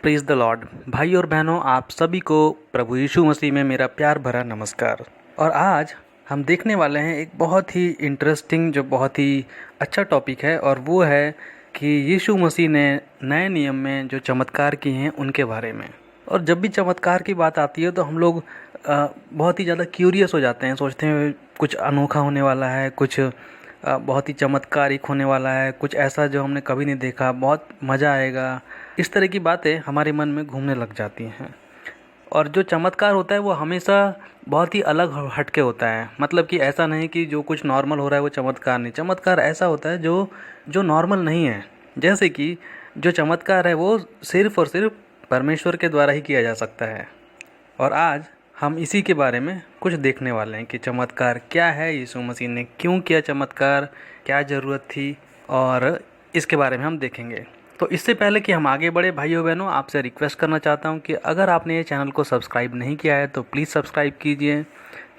Praise the Lord. भाई और बहनों, आप सभी को प्रभु यीशु मसीह में मेरा प्यार भरा नमस्कार। और आज हम देखने वाले हैं एक बहुत ही इंटरेस्टिंग, जो बहुत ही अच्छा टॉपिक है, और वो है कि यीशु मसीह ने नए नियम में जो चमत्कार किए हैं उनके बारे में। और जब भी चमत्कार की बात आती है तो हम लोग बहुत ही ज़्यादा क्यूरियस हो जाते हैं, सोचते हैं कुछ अनोखा होने वाला है, कुछ बहुत ही चमत्कारिक होने वाला है, कुछ ऐसा जो हमने कभी नहीं देखा, बहुत मज़ा आएगा। इस तरह की बातें हमारे मन में घूमने लग जाती हैं। और जो चमत्कार होता है वो हमेशा बहुत ही अलग हटके होता है। मतलब कि ऐसा नहीं कि जो कुछ नॉर्मल हो रहा है वो चमत्कार नहीं। चमत्कार ऐसा होता है जो जो नॉर्मल नहीं है। जैसे कि जो चमत्कार है वो सिर्फ़ और सिर्फ परमेश्वर के द्वारा ही किया जा सकता है। और आज हम इसी के बारे में कुछ देखने वाले हैं कि चमत्कार क्या है, यीशु मसीह ने क्यों किया चमत्कार, क्या ज़रूरत थी, और इसके बारे में हम देखेंगे। तो इससे पहले कि हम आगे बढ़े, भाइयों बहनों, आपसे रिक्वेस्ट करना चाहता हूं कि अगर आपने ये चैनल को सब्सक्राइब नहीं किया है तो प्लीज़ सब्सक्राइब कीजिए,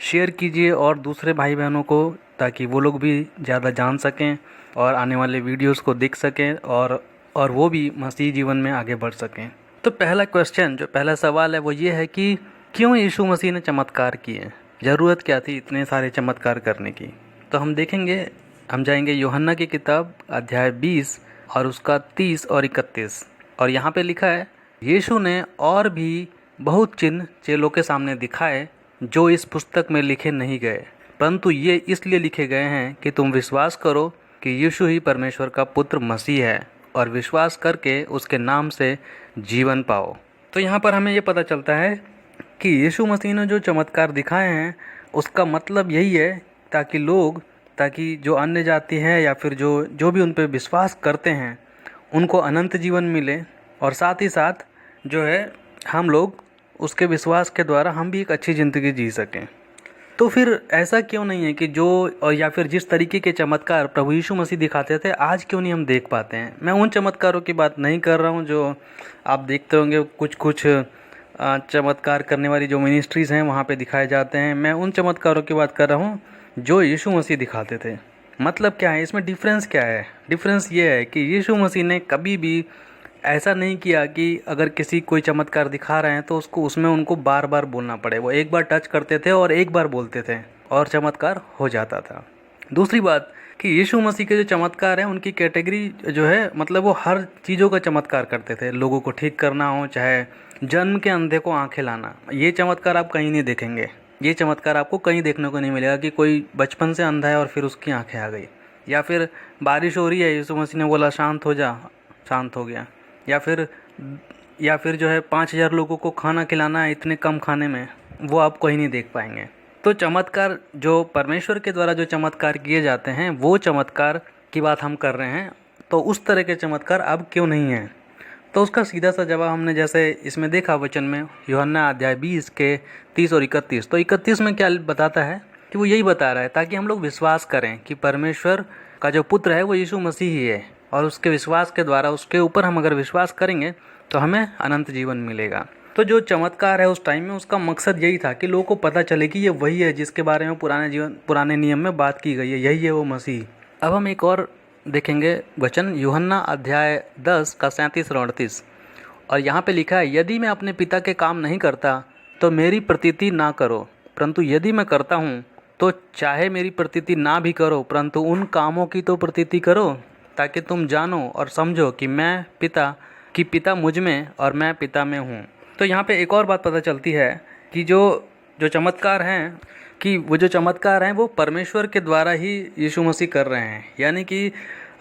शेयर कीजिए और दूसरे भाई बहनों को, ताकि वो लोग भी ज़्यादा जान सकें और आने वाले वीडियोस को देख सकें और वो भी मसीह जीवन में आगे बढ़ सकें। तो पहला क्वेश्चन, जो पहला सवाल है वो ये है कि क्यों यीशु मसीह ने चमत्कार किए? ज़रूरत क्या थी इतने सारे चमत्कार करने की? तो हम देखेंगे, हम जाएंगे यूहन्ना की किताब अध्याय 20 और उसका 30 और 31। और यहाँ पे लिखा है, यीशु ने और भी बहुत चिन्ह चेलों के सामने दिखाए जो इस पुस्तक में लिखे नहीं गए, परंतु ये इसलिए लिखे गए हैं कि तुम विश्वास करो कि यीशु ही परमेश्वर का पुत्र मसीह है, और विश्वास करके उसके नाम से जीवन पाओ। तो यहाँ पर हमें ये पता चलता है कि यीशु मसीह ने जो चमत्कार दिखाए हैं उसका मतलब यही है ताकि जो अन्य जाति हैं या फिर जो भी उन पर विश्वास करते हैं उनको अनंत जीवन मिले, और साथ ही साथ जो है हम लोग उसके विश्वास के द्वारा हम भी एक अच्छी ज़िंदगी जी सकें। तो फिर ऐसा क्यों नहीं है कि या फिर जिस तरीके के चमत्कार प्रभु यीशु मसीह दिखाते थे आज क्यों नहीं हम देख पाते हैं? मैं उन चमत्कारों की बात नहीं कर रहा हूँ जो आप देखते होंगे, कुछ चमत्कार करने वाली जो मिनिस्ट्रीज़ हैं वहाँ पे दिखाए जाते हैं। मैं उन चमत्कारों की बात कर रहा हूँ जो यीशु मसीह दिखाते थे। मतलब क्या है इसमें, डिफरेंस क्या है? डिफरेंस ये है कि यीशु मसीह ने कभी भी ऐसा नहीं किया कि अगर कोई चमत्कार दिखा रहे हैं तो उसमें उनको बार बार बोलना पड़े। वो एक बार टच करते थे और एक बार बोलते थे और चमत्कार हो जाता था। दूसरी बात कि यीशु मसीह के जो चमत्कार हैं उनकी कैटेगरी जो है, मतलब वो हर चीज़ों का चमत्कार करते थे। लोगों को ठीक करना हो, चाहे जन्म के अंधे को आंखें लाना, ये चमत्कार आप कहीं नहीं देखेंगे। ये चमत्कार आपको कहीं देखने को नहीं मिलेगा कि कोई बचपन से अंधा है और फिर उसकी आंखें आ गई, या फिर बारिश हो रही है, यीशु मसीह ने बोला शांत हो जा, शांत हो गया, या फिर जो है 5,000 लोगों को खाना खिलाना है इतने कम खाने में, वो आप कहीं नहीं देख पाएंगे। तो चमत्कार जो परमेश्वर के द्वारा जो चमत्कार किए जाते हैं वो चमत्कार की बात हम कर रहे हैं। तो उस तरह के चमत्कार अब क्यों नहीं हैं? तो उसका सीधा सा जवाब हमने जैसे इसमें देखा वचन में, यूहन्ना अध्याय 20 के 30 और 31। तो 31 में क्या बताता है कि वो यही बता रहा है ताकि हम लोग विश्वास करें कि परमेश्वर का जो पुत्र है वो यीशु मसीह ही है, और उसके विश्वास के द्वारा, उसके ऊपर हम अगर विश्वास करेंगे तो हमें अनंत जीवन मिलेगा। तो जो चमत्कार है उस टाइम में उसका मकसद यही था कि लोगों को पता चले कि ये वही है जिसके बारे में पुराने नियम में बात की गई है, यही है वो मसीह। अब हम एक और देखेंगे वचन, यूहन्ना अध्याय 10 का 37 और 38। और यहाँ पे लिखा है, यदि मैं अपने पिता के काम नहीं करता तो मेरी प्रतीति ना करो, परंतु यदि मैं करता हूँ तो चाहे मेरी प्रतीति ना भी करो, परंतु उन कामों की तो प्रतीति करो, ताकि तुम जानो और समझो कि पिता मुझ में और मैं पिता में हूँ। तो यहाँ पे एक और बात पता चलती है कि जो चमत्कार हैं वो परमेश्वर के द्वारा ही यीशु मसीह कर रहे हैं। यानी कि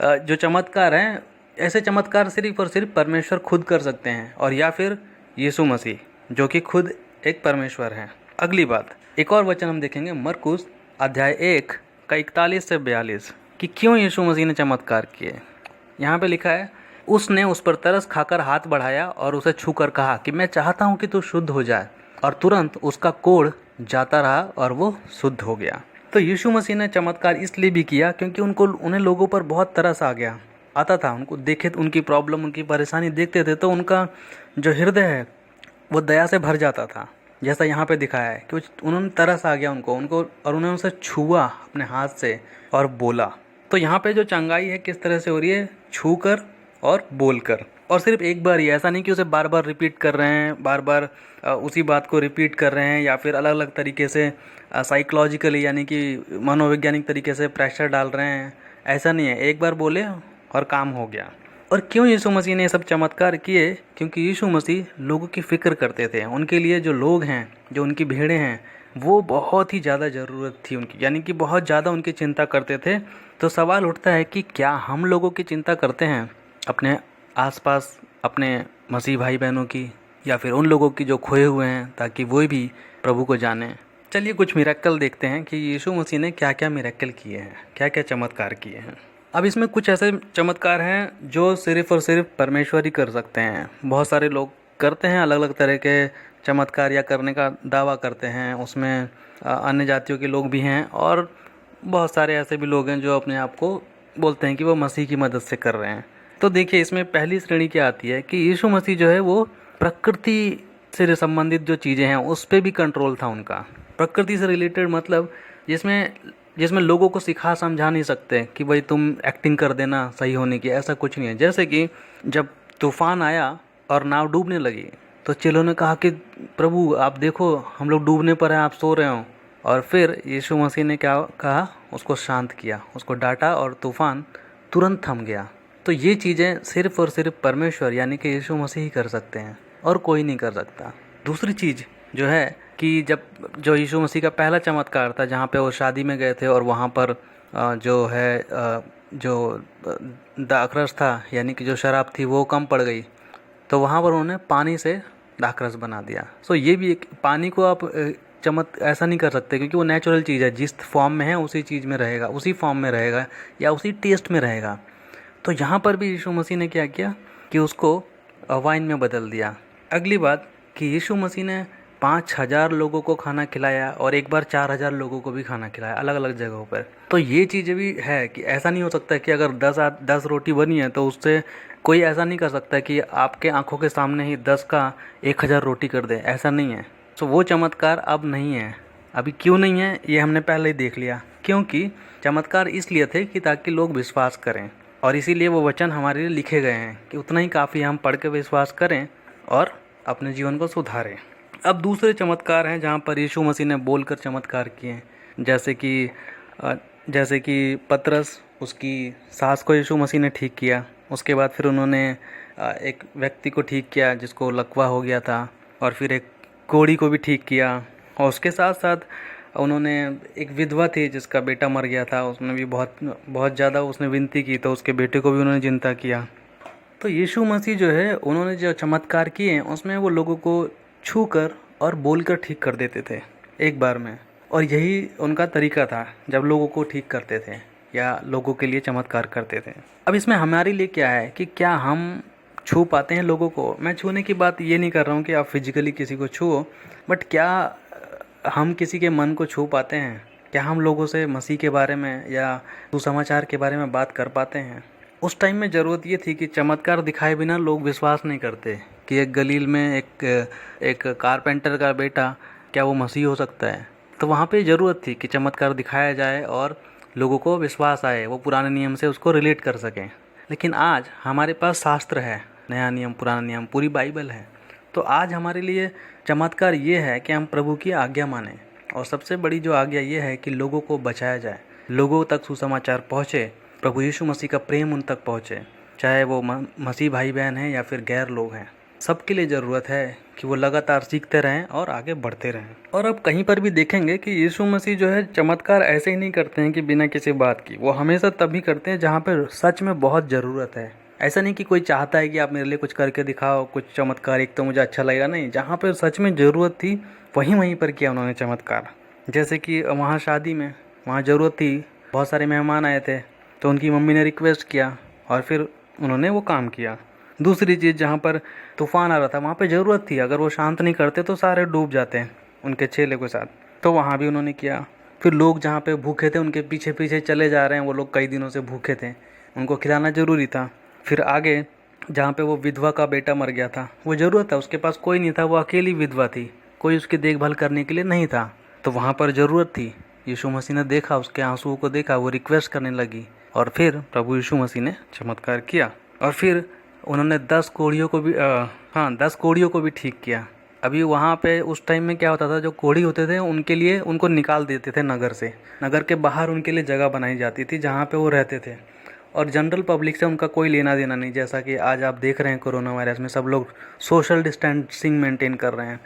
जो चमत्कार हैं, ऐसे चमत्कार सिर्फ और सिर्फ परमेश्वर खुद कर सकते हैं, और या फिर यीशु मसीह जो कि खुद एक परमेश्वर हैं। अगली बात, एक और वचन हम देखेंगे मरकुस अध्याय 1 का 41 से 42 कि क्यों यीशु मसीह ने चमत्कार किए। यहाँ पे लिखा है, उसने उस पर तरस खाकर हाथ बढ़ाया और उसे छूकर कहा कि मैं चाहता हूँ कि तू शुद्ध हो जाए, और तुरंत उसका कोढ़ जाता रहा और वो शुद्ध हो गया। तो यीशु मसीह ने चमत्कार इसलिए भी किया क्योंकि उन्हें लोगों पर बहुत तरस आता था। उनको देखे, उनकी प्रॉब्लम, उनकी परेशानी देखते थे तो उनका जो हृदय है वो दया से भर जाता था। जैसा यहाँ पे दिखाया है कि उन्होंने तरस आ गया उनको और उन्होंने उसे छुआ अपने हाथ से और बोला। तो यहाँ पे जो चंगाई है किस तरह से हो रही है? छू कर और बोल कर। और सिर्फ एक बार ही, ऐसा नहीं कि उसे बार बार रिपीट कर रहे हैं, बार बार उसी बात को रिपीट कर रहे हैं, या फिर अलग अलग तरीके से साइकोलॉजिकली यानी कि मनोवैज्ञानिक तरीके से प्रेशर डाल रहे हैं। ऐसा नहीं है, एक बार बोले और काम हो गया। और क्यों यीशु मसीह ने ये सब चमत्कार किए? क्योंकि यीशु मसीह लोगों की फ़िक्र करते थे। उनके लिए जो लोग हैं, जो उनकी भीड़ें हैं, वो बहुत ही ज़्यादा ज़रूरत थी उनकी, यानी कि बहुत ज़्यादा उनकी चिंता करते थे। तो सवाल उठता है कि क्या हम लोगों की चिंता करते हैं अपने आसपास, अपने मसीह भाई बहनों की, या फिर उन लोगों की जो खोए हुए हैं, ताकि वो भी प्रभु को जानें? चलिए कुछ मिरेकल देखते हैं कि यीशु मसीह ने क्या क्या मिरेकल किए हैं, क्या क्या चमत्कार किए हैं। अब इसमें कुछ ऐसे चमत्कार हैं जो सिर्फ़ और सिर्फ परमेश्वर ही कर सकते हैं। बहुत सारे लोग करते हैं अलग अलग तरह के चमत्कार या करने का दावा करते हैं, उसमें अन्य जातियों के लोग भी हैं और बहुत सारे ऐसे भी लोग हैं जो अपने आप को बोलते हैं कि वो मसीह की मदद से कर रहे हैं। तो देखिए, इसमें पहली श्रेणी क्या आती है कि यीशु मसीह जो है वो प्रकृति से संबंधित जो चीज़ें हैं उस पर भी कंट्रोल था उनका। प्रकृति से रिलेटेड मतलब जिसमें लोगों को सिखा समझा नहीं सकते कि भाई तुम एक्टिंग कर देना सही होने की, ऐसा कुछ नहीं है। जैसे कि जब तूफान आया और नाव डूबने लगी तो चेलों ने कहा कि प्रभु आप देखो हम लोग डूबने पर हैं, आप सो रहे हो। और फिर यीशु मसीह ने क्या कहा, उसको शांत किया, उसको डांटा और तूफान तुरंत थम गया। तो ये चीज़ें सिर्फ़ और सिर्फ परमेश्वर यानी कि यीशु मसीह ही कर सकते हैं और कोई नहीं कर सकता। दूसरी चीज़ जो है कि जो यीशु मसीह का पहला चमत्कार था, जहाँ पे वो शादी में गए थे और वहाँ पर जो दाखरस था यानी कि जो शराब थी वो कम पड़ गई, तो वहाँ पर उन्होंने पानी से दाखरस बना दिया। सो ये भी एक, पानी को आप ऐसा नहीं कर सकते क्योंकि वो नेचुरल चीज़ है, जिस फॉर्म में है उसी चीज़ में रहेगा, उसी फॉर्म में रहेगा या उसी टेस्ट में रहेगा। तो यहाँ पर भी यीशु मसीह ने क्या किया कि उसको वाइन में बदल दिया। अगली बात कि यीशु मसीह ने 5,000 लोगों को खाना खिलाया और एक बार 4,000 लोगों को भी खाना खिलाया अलग अलग जगहों पर। तो ये चीज़ें भी है कि ऐसा नहीं हो सकता कि अगर 10 रोटी बनी है तो उससे कोई ऐसा नहीं कर सकता कि आपके आंखों के सामने ही 10 का 1,000 रोटी कर दे, ऐसा नहीं है। तो वो चमत्कार अब नहीं है। अभी क्यों नहीं है ये हमने पहले ही देख लिया, क्योंकि चमत्कार इसलिए थे कि ताकि लोग विश्वास करें, और इसीलिए वो वचन हमारे लिए लिखे गए हैं कि उतना ही काफ़ी हम पढ़ के विश्वास करें और अपने जीवन को सुधारें। अब दूसरे चमत्कार हैं जहाँ पर यीशु मसीह ने बोलकर चमत्कार किए हैं, जैसे कि पतरस, उसकी सास को यीशु मसीह ने ठीक किया। उसके बाद फिर उन्होंने एक व्यक्ति को ठीक किया जिसको लकवा हो गया था, और फिर एक कोढ़ी को भी ठीक किया। और उसके साथ साथ उन्होंने एक विधवा थी जिसका बेटा मर गया था, उसने भी बहुत ज़्यादा उसने विनती की तो उसके बेटे को भी उन्होंने जिंदा किया। तो यीशु मसीह जो है उन्होंने जो चमत्कार किए हैं उसमें वो लोगों को छू कर और बोलकर ठीक कर देते थे एक बार में, और यही उनका तरीका था जब लोगों को ठीक करते थे या लोगों के लिए चमत्कार करते थे। अब इसमें हमारे लिए क्या है कि क्या हम छू पाते हैं लोगों को? मैं छूने की बात ये नहीं कर रहा हूँ कि आप फिजिकली किसी को छुओ, बट क्या हम किसी के मन को छू पाते हैं? क्या हम लोगों से मसीह के बारे में या सुसमाचार के बारे में बात कर पाते हैं? उस टाइम में ज़रूरत ये थी कि चमत्कार दिखाए बिना लोग विश्वास नहीं करते कि एक गलील में एक कारपेंटर का बेटा क्या वो मसीह हो सकता है। तो वहाँ पे ज़रूरत थी कि चमत्कार दिखाया जाए और लोगों को विश्वास आए, वो पुराने नियम से उसको रिलेट कर सकें। लेकिन आज हमारे पास शास्त्र है, नया नियम, पुराना नियम, पूरी बाइबल है। तो आज हमारे लिए चमत्कार ये है कि हम प्रभु की आज्ञा मानें, और सबसे बड़ी जो आज्ञा ये है कि लोगों को बचाया जाए, लोगों तक सुसमाचार पहुँचे, प्रभु यीशु मसीह का प्रेम उन तक पहुँचे, चाहे वो मसीह भाई बहन हैं या फिर गैर लोग हैं। सबके लिए ज़रूरत है कि वो लगातार सीखते रहें और आगे बढ़ते रहें। और अब कहीं पर भी देखेंगे कि यीशु मसीह जो है चमत्कार ऐसे ही नहीं करते हैं कि बिना किसी बात की, वो हमेशा तभी करते हैं जहाँ पर सच में बहुत ज़रूरत है। ऐसा नहीं कि कोई चाहता है कि आप मेरे लिए कुछ करके दिखाओ, कुछ चमत्कार, एक तो मुझे अच्छा लगेगा, नहीं, जहाँ पर सच में ज़रूरत थी वहीं पर किया उन्होंने चमत्कार। जैसे कि वहाँ शादी में, वहाँ ज़रूरत थी, बहुत सारे मेहमान आए थे, तो उनकी मम्मी ने रिक्वेस्ट किया और फिर उन्होंने वो काम किया। दूसरी चीज़, जहाँ पर तूफ़ान आ रहा था वहाँ पे ज़रूरत थी, अगर वो शांत नहीं करते तो सारे डूब जाते हैं उनके चेले के साथ, तो वहाँ भी उन्होंने किया। फिर लोग जहाँ पे भूखे थे उनके पीछे पीछे चले जा रहे हैं, वो लोग कई दिनों से भूखे थे, उनको खिलाना ज़रूरी था। फिर आगे जहाँ पे वो विधवा का बेटा मर गया था, वो ज़रूरत था, उसके पास कोई नहीं था, वो अकेली विधवा थी, कोई उसकी देखभाल करने के लिए नहीं था, तो वहाँ पर ज़रूरत थी। यीशु मसीह ने देखा, उसके आंसुओं को देखा, वो रिक्वेस्ट करने लगी, और फिर प्रभु यीशु मसीह ने चमत्कार किया। और फिर उन्होंने 10 कोढ़ियों को भी हाँ 10 कोढ़ियों को भी ठीक किया। अभी वहाँ पे उस टाइम में क्या होता था, जो कोढ़ी होते थे उनके लिए उनको निकाल देते थे नगर से, नगर के बाहर उनके लिए जगह बनाई जाती थी जहाँ पे वो रहते थे, और जनरल पब्लिक से उनका कोई लेना देना नहीं। जैसा कि आज आप देख रहे हैं कोरोना वायरस में सब लोग सोशल डिस्टेंसिंग मेंटेन कर रहे हैं,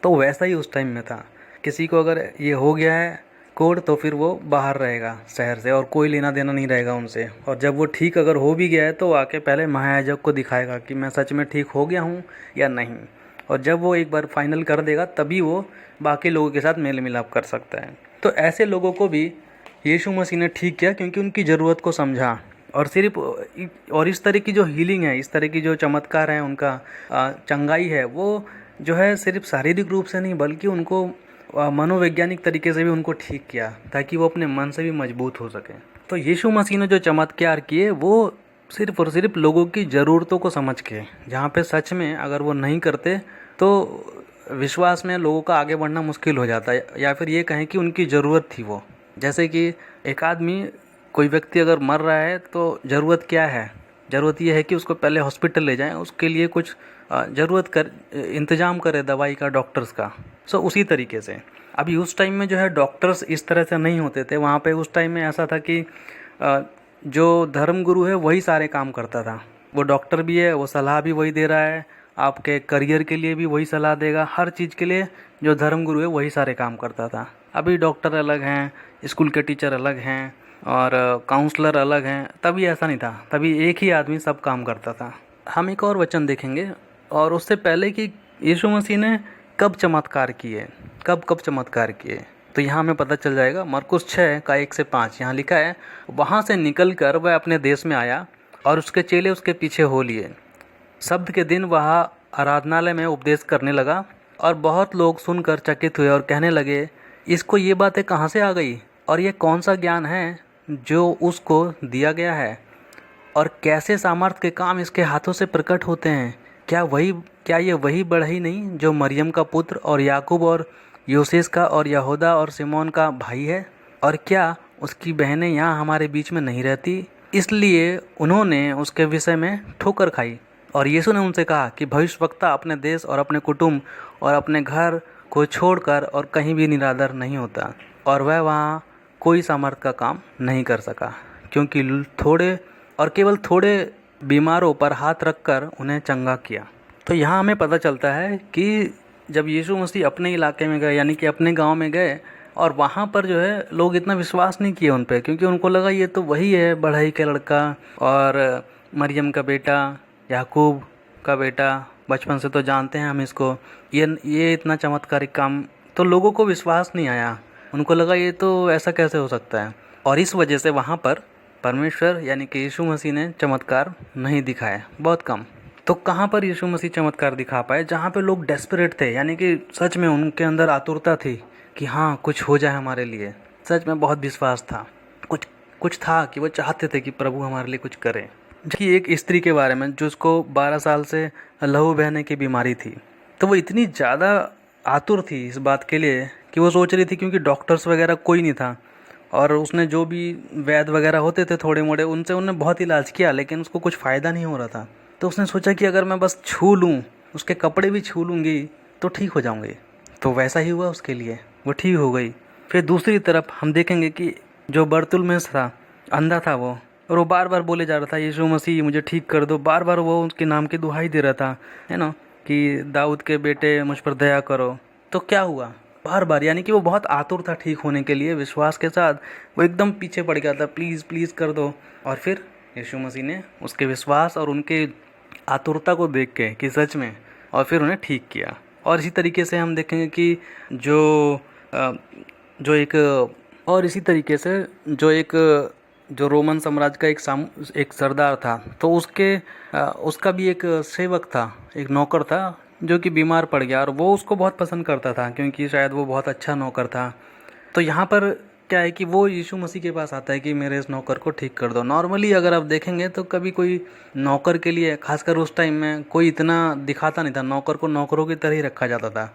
तो वैसा ही उस टाइम में था। किसी को अगर ये हो गया है कोड तो फिर वो बाहर रहेगा शहर से, और कोई लेना देना नहीं रहेगा उनसे। और जब वो ठीक अगर हो भी गया है तो आके पहले महायाजक को दिखाएगा कि मैं सच में ठीक हो गया हूँ या नहीं, और जब वो एक बार फाइनल कर देगा तभी वो बाकी लोगों के साथ मेल मिलाप कर सकता है। तो ऐसे लोगों को भी यीशु मसीह ने ठीक किया, क्योंकि उनकी ज़रूरत को समझा। और सिर्फ और इस तरह की जो हीलिंग है, इस तरह की जो चमत्कार है, उनका चंगाई है, वो जो है सिर्फ शारीरिक रूप से नहीं बल्कि उनको मनोवैज्ञानिक तरीके से भी उनको ठीक किया, ताकि वो अपने मन से भी मजबूत हो सके। तो यीशु मसीह ने जो चमत्कार किए वो सिर्फ और सिर्फ लोगों की ज़रूरतों को समझ के, जहाँ पे सच में अगर वो नहीं करते तो विश्वास में लोगों का आगे बढ़ना मुश्किल हो जाता है, या फिर ये कहें कि उनकी ज़रूरत थी वो। जैसे कि एक आदमी, कोई व्यक्ति अगर मर रहा है तो ज़रूरत क्या है, ज़रूरत ये है कि उसको पहले हॉस्पिटल ले जाएं, उसके लिए कुछ ज़रूरत कर इंतज़ाम करे दवाई का, डॉक्टर्स का। सो उसी तरीके से अभी उस टाइम में जो है डॉक्टर्स इस तरह से नहीं होते थे वहाँ पे। उस टाइम में ऐसा था कि जो धर्मगुरु है वही सारे काम करता था। वो डॉक्टर भी है, वो सलाह भी वही दे रहा है, आपके करियर के लिए भी वही सलाह देगा, हर चीज़ के लिए जो धर्मगुरु है वही सारे काम करता था। अभी डॉक्टर अलग हैं, स्कूल के टीचर अलग हैं, और काउंसलर अलग हैं। तभी ऐसा नहीं था, तभी एक ही आदमी सब काम करता था। हम एक और वचन देखेंगे, और उससे पहले कि यीशु मसीह ने कब चमत्कार किए, कब कब चमत्कार किए, तो यहाँ हमें पता चल जाएगा। मरकुस 6 का 1 से 5 यहाँ लिखा है, वहाँ से निकलकर वह अपने देश में आया और उसके चेले उसके पीछे हो लिए। शब्द के दिन वह आराधनालय में उपदेश करने लगा, और बहुत लोग सुनकर चकित हुए और कहने लगे, इसको ये बातें कहाँ से आ गई, और ये कौन सा ज्ञान है जो उसको दिया गया है, और कैसे सामर्थ के काम इसके हाथों से प्रकट होते हैं। क्या ये वही बढ़ई नहीं जो मरियम का पुत्र और याकूब और योसेस का और यहूदा और सिमोन का भाई है, और क्या उसकी बहनें यहाँ हमारे बीच में नहीं रहती। इसलिए उन्होंने उसके विषय में ठोकर खाई। और यीशु ने उनसे कहा कि भविष्यवक्ता अपने देश और अपने कुटुंब और अपने घर को छोड़कर और कहीं भी निरादर नहीं होता। और वह वहाँ कोई सामर्थ का काम नहीं कर सका, क्योंकि केवल थोड़े बीमारों पर हाथ रखकर उन्हें चंगा किया। तो यहाँ हमें पता चलता है कि जब यीशु मसीह अपने इलाके में गए, यानी कि अपने गांव में गए, और वहाँ पर जो है लोग इतना विश्वास नहीं किए उन पे, क्योंकि उनको लगा ये तो वही है बढ़ई का लड़का और मरियम का बेटा, याकूब का बेटा, बचपन से तो जानते हैं हम इसको, ये इतना चमत्कारिक काम, तो लोगों को विश्वास नहीं आया। उनको लगा ये तो ऐसा कैसे हो सकता है, और इस वजह से वहाँ पर परमेश्वर यानी कि यीशु मसीह ने चमत्कार नहीं दिखाए, बहुत कम। तो कहाँ पर यीशु मसीह चमत्कार दिखा पाए, जहाँ पे लोग डेस्परेट थे, यानी कि सच में उनके अंदर आतुरता थी कि हाँ कुछ हो जाए हमारे लिए। सच में बहुत विश्वास था, कुछ था कि वो चाहते थे कि प्रभु हमारे लिए कुछ करे। कि एक स्त्री के बारे में जिसको 12 साल से लहू बहने की बीमारी थी, तो वो इतनी ज़्यादा आतुर थी इस बात के लिए कि वो सोच रही थी, क्योंकि डॉक्टर्स वगैरह कोई नहीं था, और उसने जो भी वैद्य वगैरह होते थे थोड़े मोड़े, उनसे उन्होंने बहुत इलाज किया, लेकिन उसको कुछ फ़ायदा नहीं हो रहा था। तो उसने सोचा कि अगर मैं बस छू लूँ, उसके कपड़े भी छू लूँगी तो ठीक हो जाऊँगी। तो वैसा ही हुआ उसके लिए, वो ठीक हो गई। फिर दूसरी तरफ हम देखेंगे कि जो बरतुलमेस था, अंधा था वो, और वो बार बार बोले जा रहा था यीशु मसीह मुझे ठीक कर दो, बार बार वो उसके नाम की दुहाई दे रहा था, है ना, कि दाऊद के बेटे मुझ पर दया करो। तो क्या हुआ, बार बार, यानी कि वो बहुत आतुर था ठीक होने के लिए, विश्वास के साथ वो एकदम पीछे पड़ गया था, प्लीज़ प्लीज़ कर दो। और फिर यीशु मसीह ने उसके विश्वास और उनके आतुरता को देख के कि सच में, और फिर उन्हें ठीक किया। और इसी तरीके से हम देखेंगे कि जो रोमन साम्राज्य का एक सरदार था, तो उसका भी एक सेवक था, एक नौकर था जो कि बीमार पड़ गया, और वो उसको बहुत पसंद करता था क्योंकि शायद वो बहुत अच्छा नौकर था। तो यहाँ पर क्या है कि वो यीशु मसीह के पास आता है कि मेरे इस नौकर को ठीक कर दो। नॉर्मली अगर आप देखेंगे तो कभी कोई नौकर के लिए, खासकर उस टाइम में, कोई इतना दिखाता नहीं था, नौकर को नौकरों की तरह ही रखा जाता था।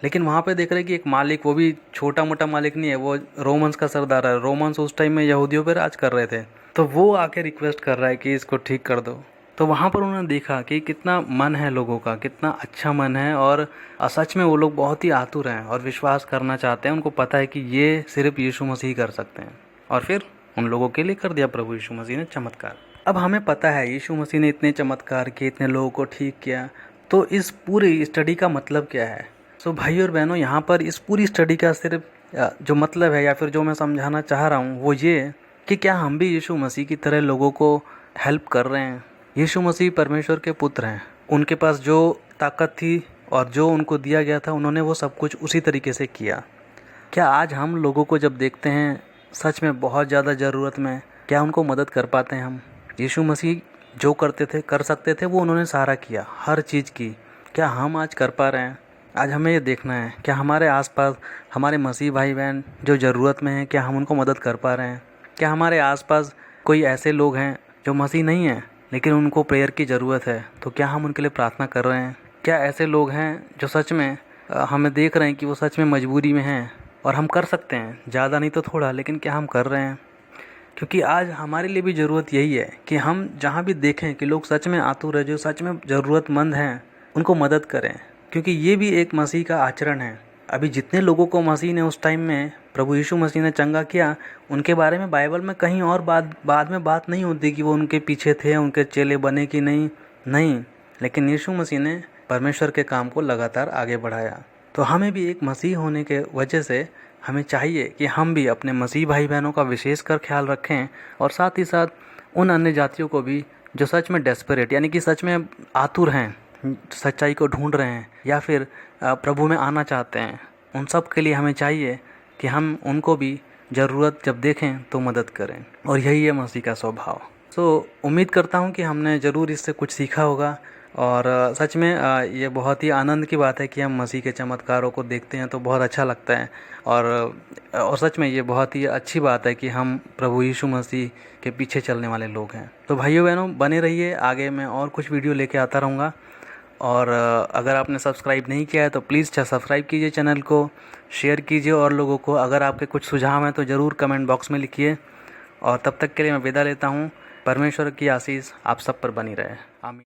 लेकिन वहाँ पे देख रहे हैं कि एक मालिक, वो भी छोटा मोटा मालिक नहीं है, वो रोमन्स का सरदार है। रोमन्स उस टाइम में यहूदियों पर राज कर रहे थे, तो वो आके रिक्वेस्ट कर रहा है कि इसको ठीक कर दो। तो वहाँ पर उन्होंने देखा कि कितना मन है लोगों का, कितना अच्छा मन है, और सच में वो लोग बहुत ही आतुर हैं और विश्वास करना चाहते हैं। उनको पता है कि ये सिर्फ यीशु मसीह कर सकते हैं, और फिर उन लोगों के लिए कर दिया प्रभु यीशु मसीह ने चमत्कार। अब हमें पता है यीशु मसीह ने इतने चमत्कार किए, इतने लोगों को ठीक किया, तो इस पूरी स्टडी का मतलब क्या है? सो भाई और बहनों, यहाँ पर इस पूरी स्टडी का सिर्फ जो मतलब है, या फिर जो मैं समझाना चाह रहा हूँ, वो ये कि क्या हम भी यीशु मसीह की तरह लोगों को हेल्प कर रहे हैं? यीशु मसीह परमेश्वर के पुत्र हैं। उनके पास जो ताकत थी और जो उनको दिया गया था, उन्होंने वो सब कुछ उसी तरीके से किया। क्या आज हम लोगों को जब देखते हैं सच में बहुत ज़्यादा ज़रूरत में, क्या उनको मदद कर पाते हैं हम? यीशु मसीह जो करते थे, कर सकते थे, वो उन्होंने सारा किया, हर चीज़ की। क्या हम आज कर पा रहे हैं? आज हमें ये देखना है, क्या हमारे आसपास हमारे मसीह भाई बहन जो ज़रूरत में हैं, क्या हम उनको मदद कर पा रहे हैं? क्या हमारे आसपास कोई ऐसे लोग हैं जो मसीह नहीं हैं लेकिन उनको प्रेयर की ज़रूरत है, तो क्या हम उनके लिए प्रार्थना कर रहे हैं? क्या ऐसे लोग हैं जो सच में हमें देख रहे हैं कि वो सच में मजबूरी में हैं और हम कर सकते हैं, ज़्यादा नहीं तो थोड़ा, लेकिन क्या हम कर रहे हैं? क्योंकि आज हमारे लिए भी ज़रूरत यही है कि हम जहाँ भी देखें कि लोग सच में आतुर है, जो सच में ज़रूरतमंद हैं, उनको मदद करें, क्योंकि ये भी एक मसीह का आचरण है। अभी जितने लोगों को मसीह ने उस टाइम में, प्रभु यीशु मसीह ने चंगा किया, उनके बारे में बाइबल में कहीं और बाद में बात नहीं होती कि वो उनके पीछे थे, उनके चेले बने कि नहीं। लेकिन यीशु मसीह ने परमेश्वर के काम को लगातार आगे बढ़ाया। तो हमें भी एक मसीह होने के वजह से हमें चाहिए कि हम भी अपने मसीह भाई बहनों का विशेषकर ख्याल रखें, और साथ ही साथ उन अन्य जातियों को भी जो सच में डेस्परेट, यानी कि सच में आतुर हैं, सच्चाई को ढूंढ रहे हैं, या फिर प्रभु में आना चाहते हैं, उन सब के लिए हमें चाहिए कि हम उनको भी ज़रूरत जब देखें तो मदद करें। और यही है मसीह का स्वभाव। उम्मीद करता हूँ कि हमने ज़रूर इससे कुछ सीखा होगा। और सच में ये बहुत ही आनंद की बात है कि हम मसीह के चमत्कारों को देखते हैं तो बहुत अच्छा लगता है। और सच में ये बहुत ही अच्छी बात है कि हम प्रभु यीशु मसीह के पीछे चलने वाले लोग हैं। तो भाइयों बहनों, बने रहिए, आगे मैं और कुछ वीडियो लेके आता रहूँगा। और अगर आपने सब्सक्राइब नहीं किया है तो प्लीज़ सब्सक्राइब कीजिए चैनल को, शेयर कीजिए और लोगों को। अगर आपके कुछ सुझाव हैं तो ज़रूर कमेंट बॉक्स में लिखिए। और तब तक के लिए मैं विदा लेता हूँ। परमेश्वर की आशीष आप सब पर बनी रहे। आमीन।